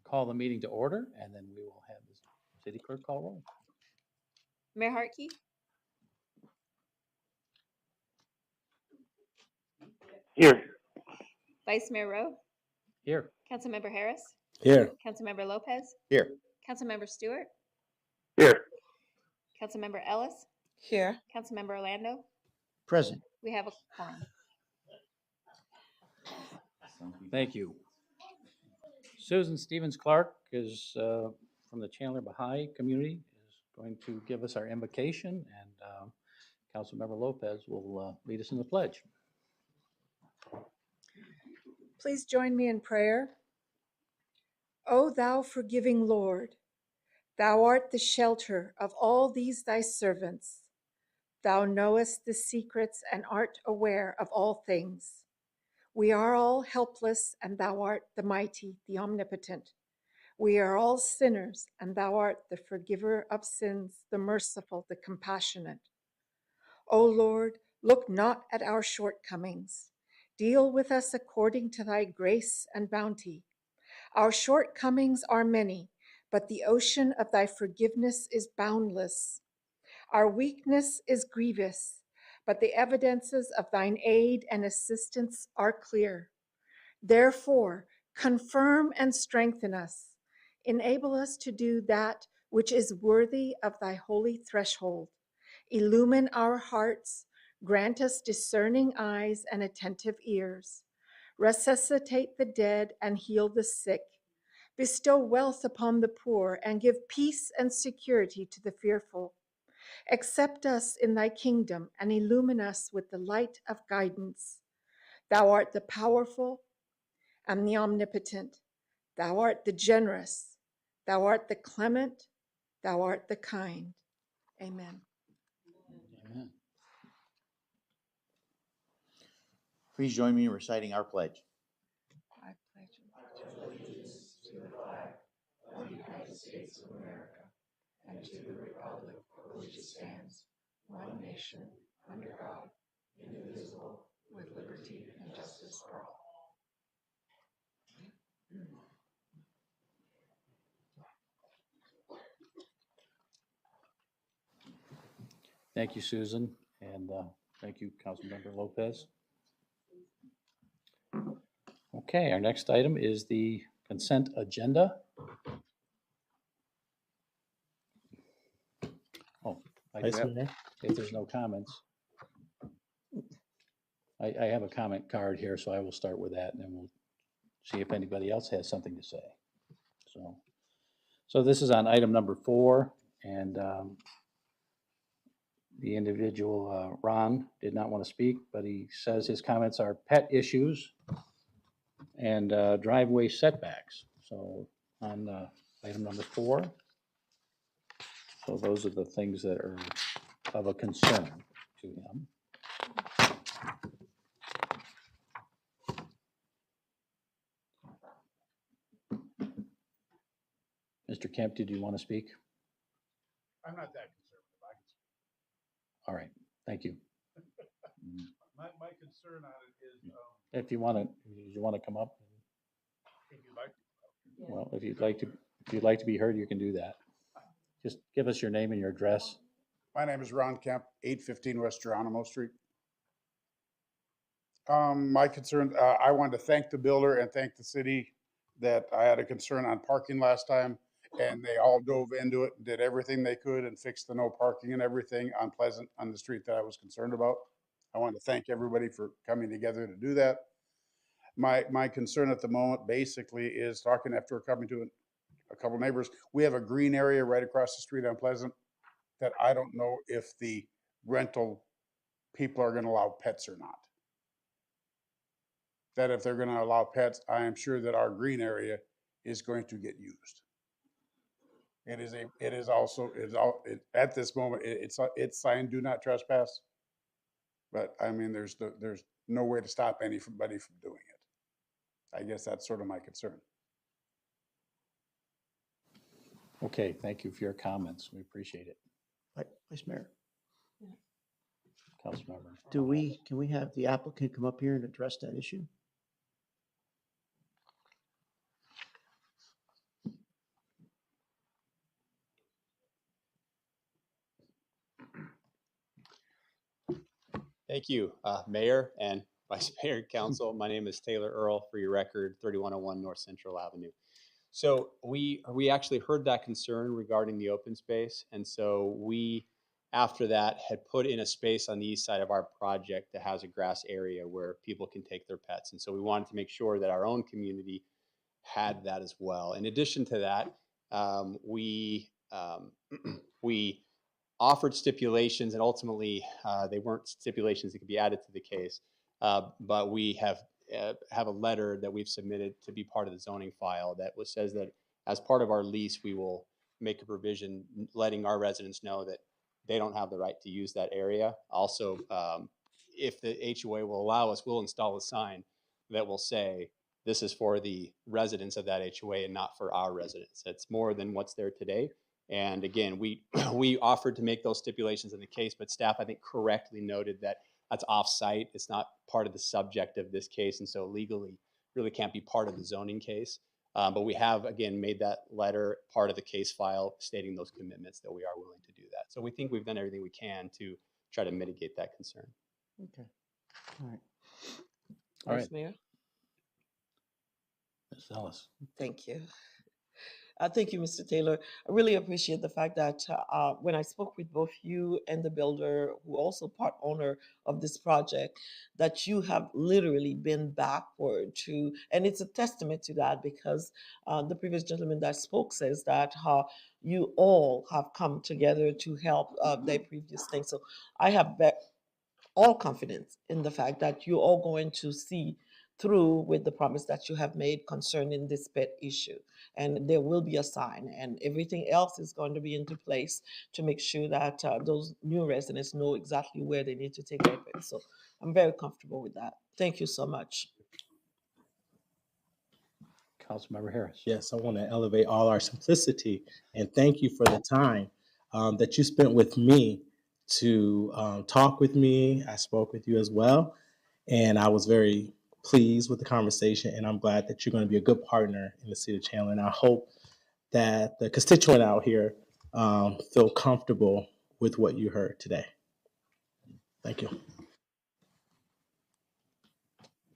call the meeting to order, and then we will have the city clerk call roll. Mayor Hartke, Here. Vice Mayor Rowe, Here. Councilmember Harris, Here. Councilmember Lopez, Here. Councilmember Stewart, Here. Councilmember Ellis, Here. Councilmember Orlando. Present. We have a quorum. Thank you. Susan Stevens Clark is from the Chandler Baha'i community, is going to give us our invocation, and Councilmember Lopez will lead us in the pledge. Please join me in prayer. O thou forgiving Lord, thou art the shelter of all these thy servants. Thou knowest the secrets and art aware of all things. We are all helpless, and thou art the mighty, the omnipotent. We are all sinners, and thou art the forgiver of sins, the merciful, the compassionate. O Lord, look not at our shortcomings. Deal with us according to thy grace and bounty. Our shortcomings are many, but the ocean of thy forgiveness is boundless. Our weakness is grievous, but the evidences of thine aid and assistance are clear. Therefore, confirm and strengthen us. Enable us to do that which is worthy of thy holy threshold. Illumine our hearts, grant us discerning eyes and attentive ears. Resuscitate the dead and heal the sick. Bestow wealth upon the poor and give peace and security to the fearful. Accept us in thy kingdom and illumine us with the light of guidance. Thou art the powerful and the omnipotent. Thou art the generous. Thou art the clement. Thou art the kind. Amen. Amen. Please join me in reciting our pledge. I pledge allegiance to the flag of the United States of America and to the republic for which it stands, one nation, under God, indivisible, with liberty and justice for all. Thank you, Susan, and thank you, Councilmember Lopez. Okay, our next item is the consent agenda. Oh, I do have, if there's no comments. I have a comment card here, so I will start with that, and then we'll see if anybody else has something to say. So this is on item number 4, and the individual, Ron, did not want to speak, but he says his comments are pet issues and driveway setbacks. So on item number 4, so those are the things that are of a concern to him. Mr. Kemp, did you want to speak? I'm not that conservative. I can speak. All right, thank you. My concern on it is, If you want to come up, if you'd like, well, if you'd like to be heard, you can do that. Just give us your name and your address. my name is Ron Kemp, 815 West Geronimo Street. My concern, I wanted to thank the builder and thank the city that I had a concern on parking last time, and they all dove into it, did everything they could and fixed the no parking and everything on Pleasant, on the street that I was concerned about. I want to thank everybody for coming together to do that. My concern at the moment basically is talking after coming to a couple neighbors. We have a green area right across the street on Pleasant that I don't know if the rental people are going to allow pets or not. That if they're going to allow pets, I am sure that our green area is going to get used. At this moment, it's signed do not trespass. But I mean, there's no way to stop anybody from doing it. I guess that's sort of my concern. Okay, thank you for your comments. We appreciate it. Vice Mayor, Councilmember. can we have the applicant come up here and address that issue? Thank you, Mayor and Vice Mayor and Council. My name is Taylor Earl, for your record, 3101 North Central Avenue. So we actually heard that concern regarding the open space, and so we, after that, had put in a space on the east side of our project that has a grass area where people can take their pets, and so we wanted to make sure that our own community had that as well. In addition to that, we offered stipulations, and ultimately they weren't stipulations that could be added to the case. But we have a letter that we've submitted to be part of the zoning file that says that as part of our lease, we will make a provision letting our residents know that they don't have the right to use that area. Also, if the HOA will allow us, we'll install a sign that will say, this is for the residents of that HOA and not for our residents. It's more than what's there today. And again, we we offered to make those stipulations in the case, but staff, I think, correctly noted that that's off-site. It's not part of the subject of this case, and so legally really can't be part of the zoning case. But we have, again, made that letter part of the case file stating those commitments that we are willing to do that. So we think we've done everything we can to try to mitigate that concern. Okay. All right. All right. Vice Mayor, Ms. Ellis. thank you. Thank you, Mr. Taylor. I really appreciate the fact that when I spoke with both you and the builder, who also part owner of this project, that you have literally been backward to, and it's a testament to that because the previous gentleman that spoke says that you all have come together to help their previous thing. So I have all confidence in the fact that you're all going to see through with the promise that you have made concerning this pet issue. And there will be a sign, and everything else is going to be into place to make sure that those new residents know exactly where they need to take their pets. So I'm very comfortable with that. Thank you so much. Councilmember Harris. Yes, I want to elevate all our simplicity and thank you for the time that you spent with me to talk with me. I spoke with you as well, and I was very pleased with the conversation, and I'm glad that you're going to be a good partner in the city of Chandler. And I hope that the constituent out here feel comfortable with what you heard today. Thank you.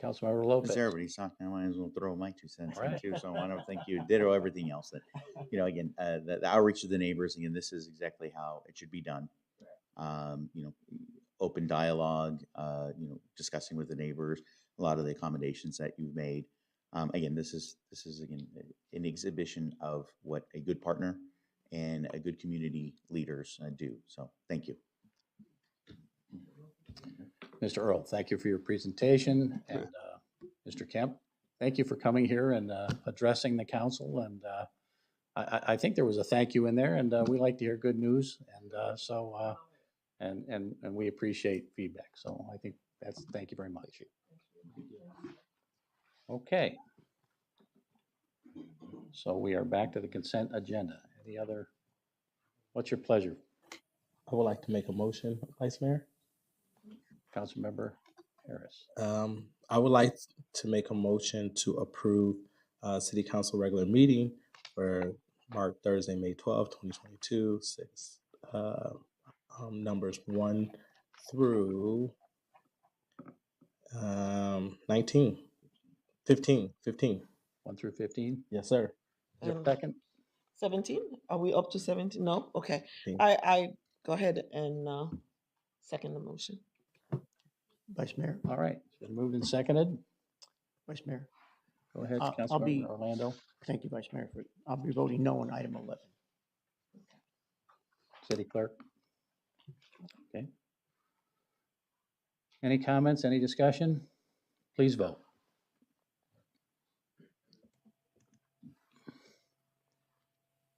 Councilmember Lopez. Since everybody's talking, I might as well throw my 2 cents All in right. too. So I want to thank you. Ditto everything else that, again, the outreach to the neighbors. Again, this is exactly how it should be done. Open dialogue, discussing with the neighbors, a lot of the accommodations that you've made. Again, this is again an exhibition of what a good partner and a good community leaders do. So thank you. Mr. Earl, thank you for your presentation. And Mr. Kemp, thank you for coming here and addressing the council. And I think there was a thank you in there, and we like to hear good news. And and we appreciate feedback. So I think thank you very much. Okay. So we are back to the consent agenda. What's your pleasure, I would like to make a motion, Vice Mayor. Councilmember Harris? I would like to make a motion to approve City Council regular meeting for marked Thursday, May 12, 2022, numbers 1 through 19, 15. 1 through 15? Yes, sir. Is there a And second? 17? Are we up to 17? No? Okay. 15. I go ahead and second the motion. Vice Mayor, All right, it's been moved and seconded. Vice Mayor. Go ahead, I'll be- Councilmember Orlando. Thank you, Vice Mayor. I'll be voting no on item 11. City Clerk. Okay. Any comments, any discussion? Please vote.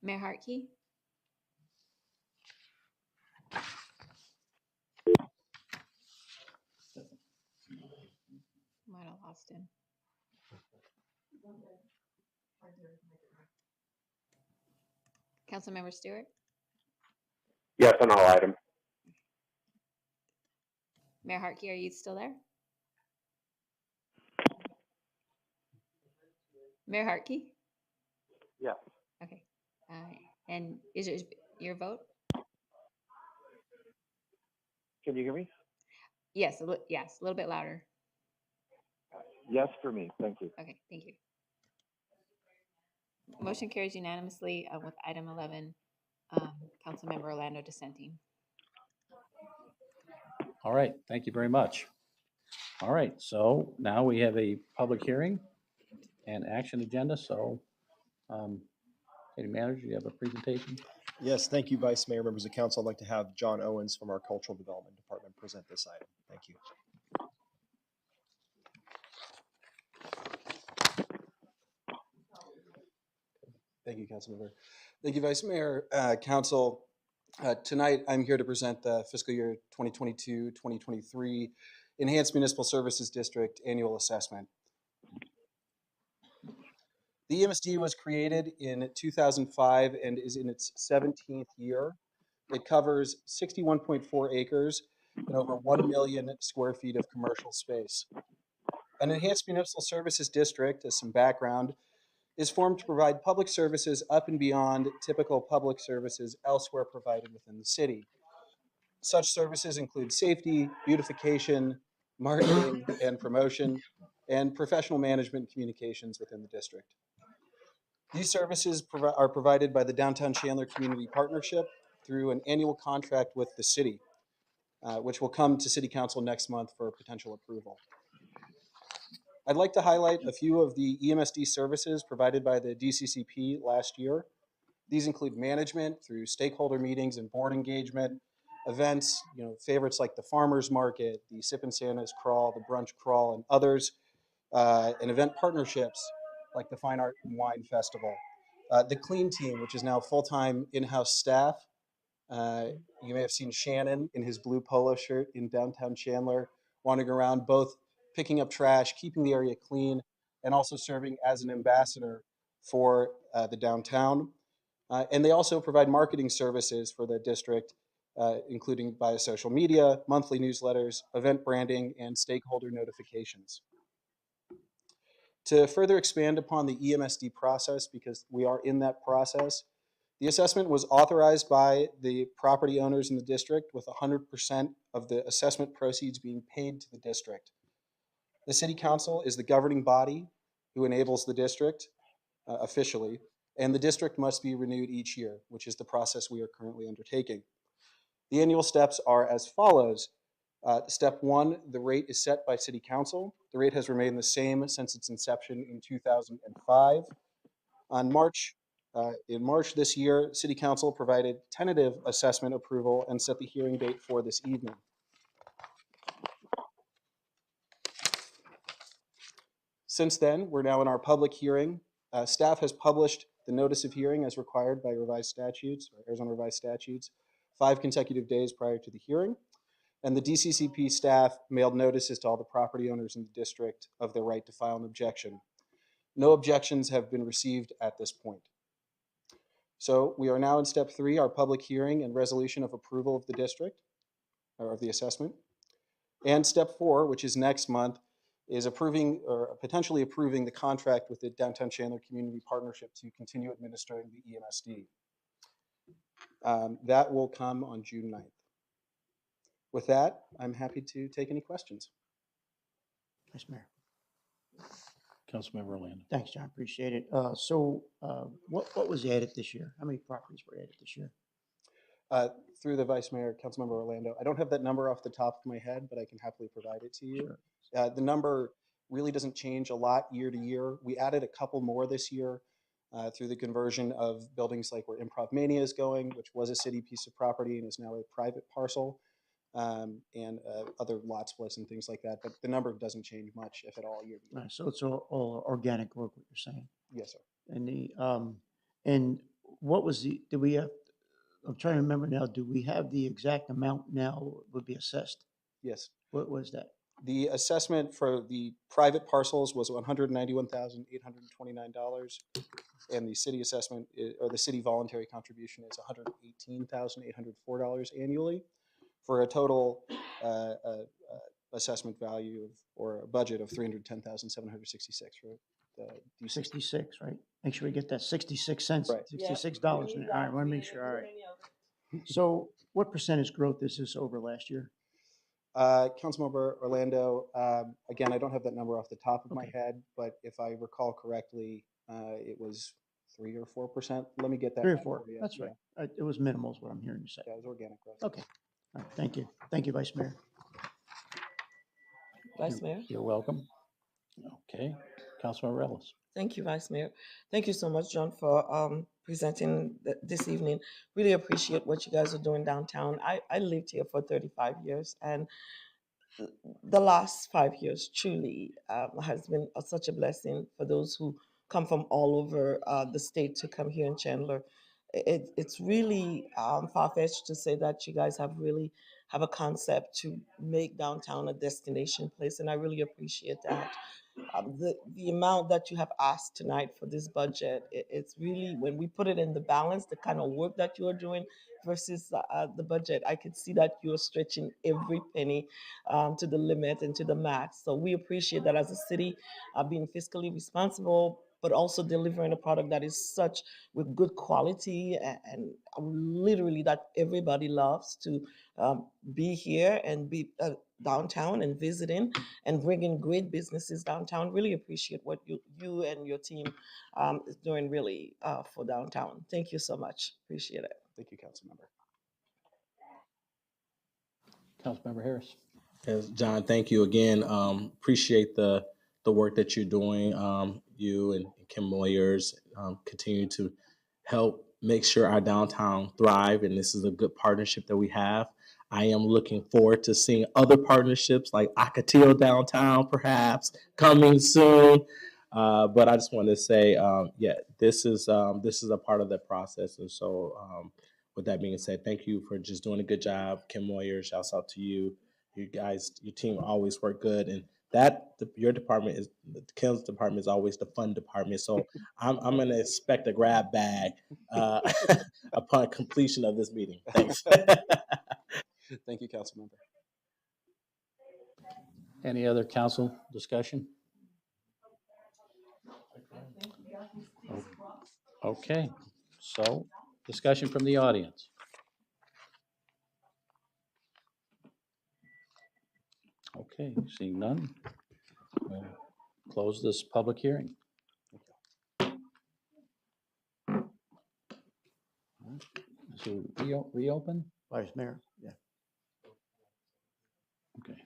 Mayor Hartke, might have lost him. Councilmember Stewart, Yes, on all items. Mayor Hartke, are you still there? Mayor Hartke? Yes. Okay. And is it your vote? Can you hear me? Yes, yes, a little bit louder. Yes for me. Thank you. Okay, thank you. Motion carries unanimously with item 11, Councilmember Orlando dissenting. All right, thank you very much. All right, so now we have a public hearing and action agenda, so, City Manager, you have a presentation? Yes, thank you, Vice Mayor, members of council. I'd like to have John Owens from our Cultural Development Department present this item. Thank you. Thank you, Councilmember. Thank you, Vice Mayor, Council. Tonight, I'm here to present the fiscal year 2022-2023 Enhanced Municipal Services District Annual Assessment. The EMSD was created in 2005 and is in its 17th year. It covers 61.4 acres and over 1 million square feet of commercial space. An Enhanced Municipal Services District, as some background, is formed to provide public services up and beyond typical public services elsewhere provided within the city. Such services include safety, beautification, marketing and promotion, and professional management and communications within the district. These services are provided by the Downtown Chandler Community Partnership through an annual contract with the city, which will come to City Council next month for potential approval. I'd like to highlight a few of the EMSD services provided by the DCCP last year. These include management through stakeholder meetings and board engagement, events, favorites like the Farmers Market, the Sip and Santa's Crawl, the Brunch Crawl, and others, and event partnerships like the Fine Art and Wine Festival. The Clean Team, which is now full-time in-house staff. You may have seen Shannon in his blue polo shirt in downtown Chandler, wandering around both picking up trash, keeping the area clean, and also serving as an ambassador for the downtown. And they also provide marketing services for the district, including via social media, monthly newsletters, event branding, and stakeholder notifications. To further expand upon the EMSD process, because we are in that process, the assessment was authorized by the property owners in the district with 100% of the assessment proceeds being paid to the district. The City Council is the governing body who enables the district officially, and the district must be renewed each year, which is the process we are currently undertaking. The annual steps are as follows. Step 1, the rate is set by City Council. The rate has remained the same since its inception in 2005. In March this year, City Council provided tentative assessment approval and set the hearing date for this evening. Since then, we're now in our public hearing. Staff has published the notice of hearing as required by revised statutes, or Arizona revised statutes, 5 consecutive days prior to the hearing. And the DCCP staff mailed notices to all the property owners in the district of their right to file an objection. No objections have been received at this point. So we are now in step 3, our public hearing and resolution of approval of the district, or of the assessment. And step 4, which is next month, is approving or potentially approving the contract with the Downtown Chandler Community Partnership to continue administering the EMSD. That will come on June 9th. With that, I'm happy to take any questions. Vice Mayor. Councilmember Orlando. Thanks, John. Appreciate it. What was added this year? How many properties were added this year? Through the Vice Mayor, Councilmember Orlando. I don't have that number off the top of my head, but I can happily provide it to you. Sure. The number really doesn't change a lot year to year. We added a couple more this year through the conversion of buildings like where Improv Mania is going, which was a city piece of property and is now a private parcel, and other lot splits and things like that. But the number doesn't change much, if at all, year to year. So it's all organic growth, what you're saying? Yes, sir. And what was do we have, I'm trying to remember now, do we have the exact amount now would be assessed? Yes. What was that? The assessment for the private parcels was $191,829, and the city assessment or the city voluntary contribution is $118,804 annually, for a total assessment value or a budget of $310,766 for the DC. 66, right? Make sure we get that 66 cents, Right. $66. All right, I want to make sure. All right. So what percentage growth is this over last year? Councilmember Orlando, again, I don't have that number off the top of my Okay. head, but if I recall correctly, it was 3 or 4%. Let me get that. 3 or back 4, for you. that's Yeah, right. It was minimal is what I'm hearing you say. yeah, it was organic growth. Okay, all right, thank you. Thank you, Vice Mayor. Vice Mayor. You're welcome. Okay, Councilmember Ellis. Thank you, Vice Mayor. Thank you so much, John, for presenting this evening. Really appreciate what you guys are doing downtown. I lived here for 35 years, and the last 5 years truly has been such a blessing for those who come from all over the state to come here in Chandler. It's really far-fetched to say that you guys have really have a concept to make downtown a destination place, and I really appreciate that. The amount that you have asked tonight for this budget, it's really, when we put it in the balance, the kind of work that you are doing versus the budget, I can see that you're stretching every penny to the limit and to the max. So we appreciate that as a city, being fiscally responsible, but also delivering a product that is such with good quality and literally that everybody loves to be here and be downtown and visiting and bringing great businesses downtown. Really appreciate what you and your team is doing really for downtown. Thank you so much. Appreciate it. Thank you, Councilmember. Councilmember Harris. Yes, John, thank you again. Appreciate the work that you're doing. You and Kim Moyers continue to help make sure our downtown thrive, and this is a good partnership that we have. I am looking forward to seeing other partnerships like Ocotillo downtown, perhaps coming soon. But I just want to say, yeah, this is a part of that process, and so with that being said, thank you for just doing a good job, Kim Moyer. Shouts out to you. You guys, your team always work good, and your department is Kim's department is always the fun department. So I'm gonna expect a grab bag upon completion of this meeting. Thanks. Thank you, Councilmember. Any other council discussion? Okay, so discussion from the audience. Okay, seeing none, we'll close this public hearing. So reopen? Vice Mayor, yeah. Okay.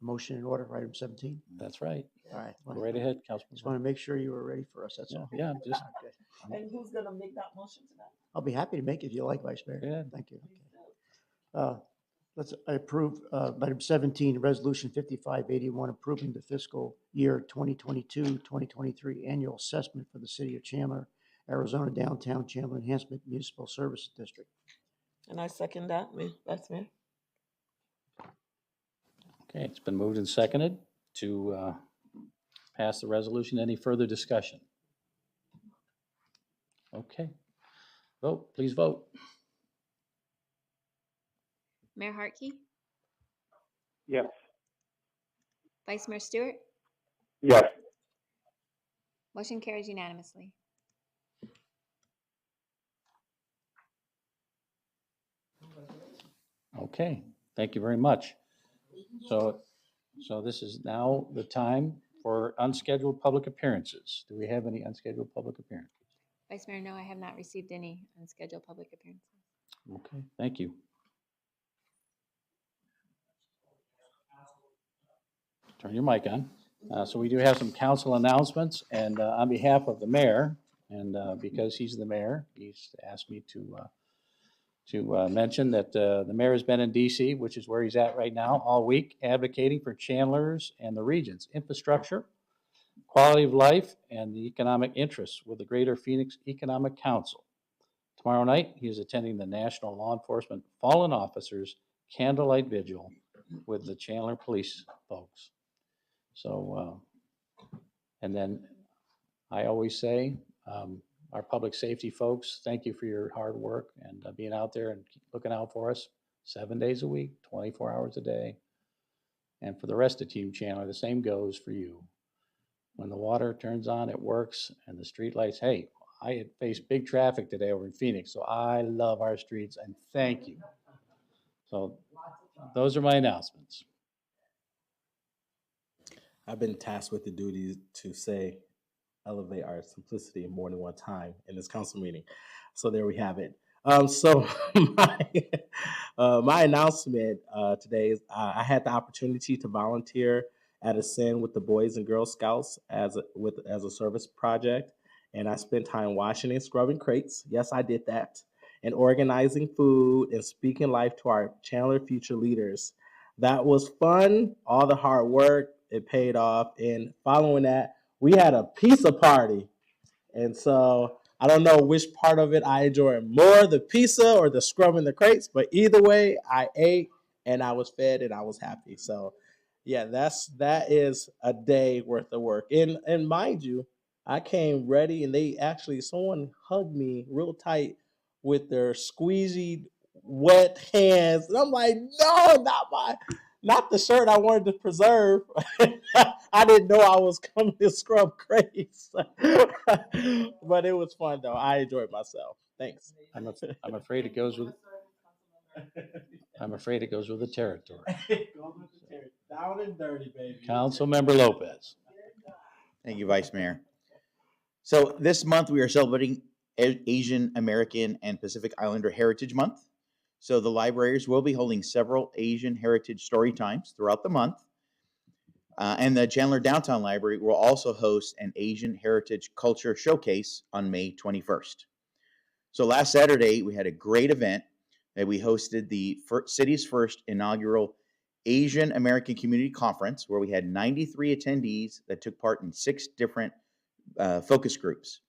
Motion in order for item 17. That's right. All right. Go right ahead, Councilman. Just want to make sure you were ready for us, that's all. Yeah, just, Okay. And who's gonna make that motion tonight? I'll be happy to make it if you like, Vice Mayor. Yeah. Thank you. Okay. I approve item 17, Resolution 5581, approving the fiscal year 2022-2023 annual assessment for the city of Chandler, Arizona Downtown Chandler Enhancement Municipal Service District. And I second that, Vice Mayor. okay, it's been moved and seconded to pass the resolution. Any further discussion? Okay. Vote, please vote. Mayor Hartke, Yes. Vice Mayor Stewart, Yes. motion carries unanimously. Okay, thank you very much. So this is now the time for unscheduled public appearances. Do we have any unscheduled public appearances? Vice Mayor, no, I have not received any unscheduled public appearances. Okay, thank you. Turn your mic on. So we do have some council announcements, and on behalf of the mayor, and because he's the mayor, he's asked me to mention that the mayor has been in DC, which is where he's at right now, all week, advocating for Chandler's and the region's infrastructure, quality of life, and the economic interests with the Greater Phoenix Economic Council. Tomorrow night, he is attending the National Law Enforcement Fallen Officers Candlelight Vigil with the Chandler Police folks. So, and then I always say, our public safety folks, thank you for your hard work and being out there and looking out for us 7 days a week, 24 hours a day. And for the rest of Team Chandler, the same goes for you. When the water turns on, it works, and the street lights, hey, I had faced big traffic today over in Phoenix, so I love our streets, and thank you So those are my announcements. I've been tasked with the duty to say elevate our simplicity more than one time in this council meeting. So there we have it. So my, my announcement today is I had the opportunity to volunteer at Ascend with the Boys and Girl Scouts as a service project, and I spent time washing and scrubbing crates. Yes, I did that, and organizing food and speaking life to our Chandler future leaders. That was fun. All the hard work, it paid off. And following that, we had a pizza party. And so I don't know which part of it I enjoyed more, the pizza or the scrubbing the crates, but either way, I ate and I was fed and I was happy. So yeah, that is a day worth of work. And mind you, I came ready and someone hugged me real tight with their squeezy wet hands. And I'm like, no, not the shirt I wanted to preserve. I didn't know I was coming to scrub crates. But it was fun though. I enjoyed myself. Thanks. I'm afraid it goes with the territory. Down and dirty, baby. Councilmember Lopez. Thank you, Vice Mayor. So this month we are celebrating Asian American and Pacific Islander Heritage Month. So the libraries will be holding several Asian heritage story times throughout the month. And the Chandler Downtown Library will also host an Asian Heritage Culture Showcase on May 21st. So last Saturday, we had a great event that we hosted the city's first inaugural Asian American Community Conference, where we had 93 attendees that took part in 6 different focus groups.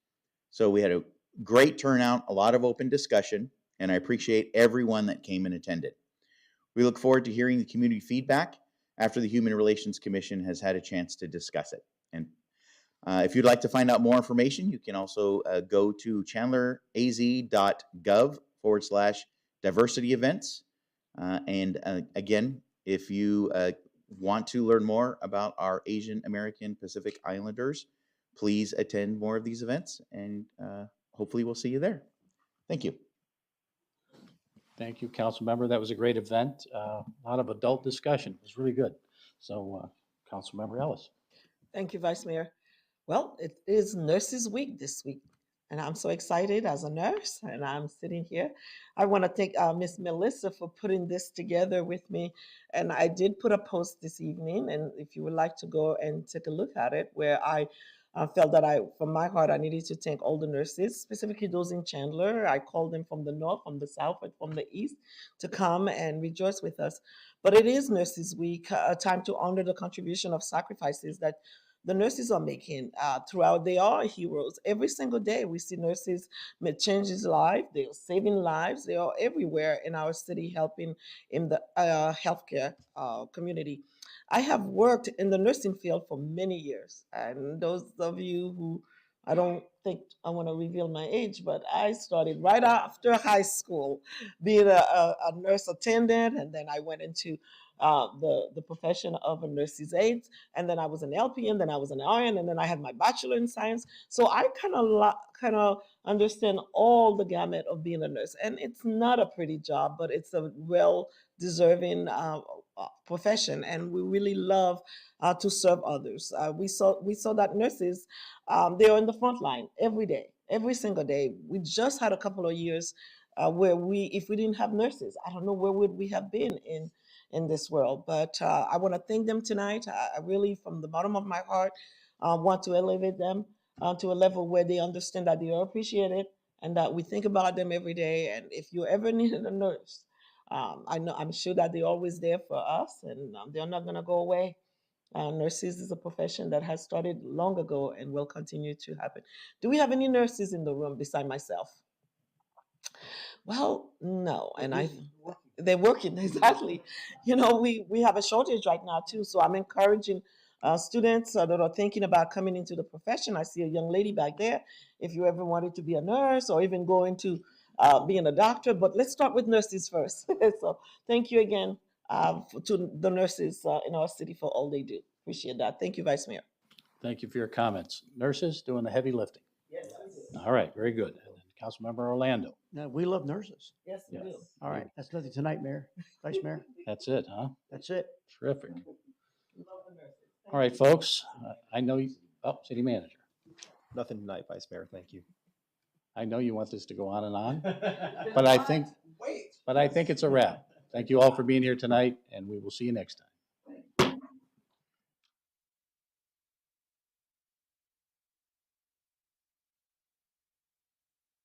So we had a great turnout, a lot of open discussion, and I appreciate everyone that came and attended. We look forward to hearing the community feedback after the Human Relations Commission has had a chance to discuss it. And if you'd like to find out more information, you can also go to chandleraz.gov/diversity events. Again, if you want to learn more about our Asian American Pacific Islanders, please attend more of these events, and hopefully we'll see you there. Thank you. Thank you, council member. That was a great event. A lot of adult discussion. It was really good. So, council member Ellis. Thank you, Vice Mayor. Well, it is Nurses Week this week, and I'm so excited as a nurse, and I'm sitting here. I want to thank Miss Melissa for putting this together with me, and I did put a post this evening, and if you would like to go and take a look at it, where I felt that from my heart, I needed to thank all the nurses, specifically those in Chandler. I called them from the north, from the south, and from the east to come and rejoice with us. But it is Nurses Week, a time to honor the contribution of sacrifices that the nurses are making throughout. They are heroes. Every single day we see nurses change his life. They are saving lives. They are everywhere in our city helping in the healthcare community. I have worked in the nursing field for many years. And those of you who, I don't think I want to reveal my age, but I started right after high school being a nurse attendant. And then I went into the profession of a nurse's aide. And then I was an LPN, then I was an RN, and then I had my bachelor in science. So I kind of understand all the gamut of being a nurse. And it's not a pretty job, but it's a well deserving profession, and we really love to serve others. We saw that nurses, they are in the front line every day, every single day. We just had a couple of years where if we didn't have nurses, I don't know where would we have been in this world. But I want to thank them tonight. I really, from the bottom of my heart, want to elevate them to a level where they understand that they are appreciated and that we think about them every day. And if you ever needed a nurse, I'm sure that they're always there for us, and they're not going to go away. Nurses is a profession that has started long ago and will continue to happen. Do we have any nurses in the room beside myself? Well, no, and they're working exactly. You know, we have a shortage right now too, so I'm encouraging students that are thinking about coming into the profession. I see a young lady back there. If you ever wanted to be a nurse or even go into being a doctor, but let's start with nurses first. So thank you again to the nurses in our city for all they do. Appreciate that. Thank you, Vice Mayor. Thank you for your comments. Nurses doing the heavy lifting. All right, very good. Councilmember Orlando. Now, we love nurses. Yes, we Yeah. do. All right, that's nothing tonight, Mayor, Vice Mayor. That's it, huh? That's it. Terrific. Love the nurses. All right, folks, I know you, oh, city manager. Nothing tonight, Vice Mayor. Thank you. I know you want this to go on and on, but I think it's a wrap. Thank you all for being here tonight, and we will see you next time.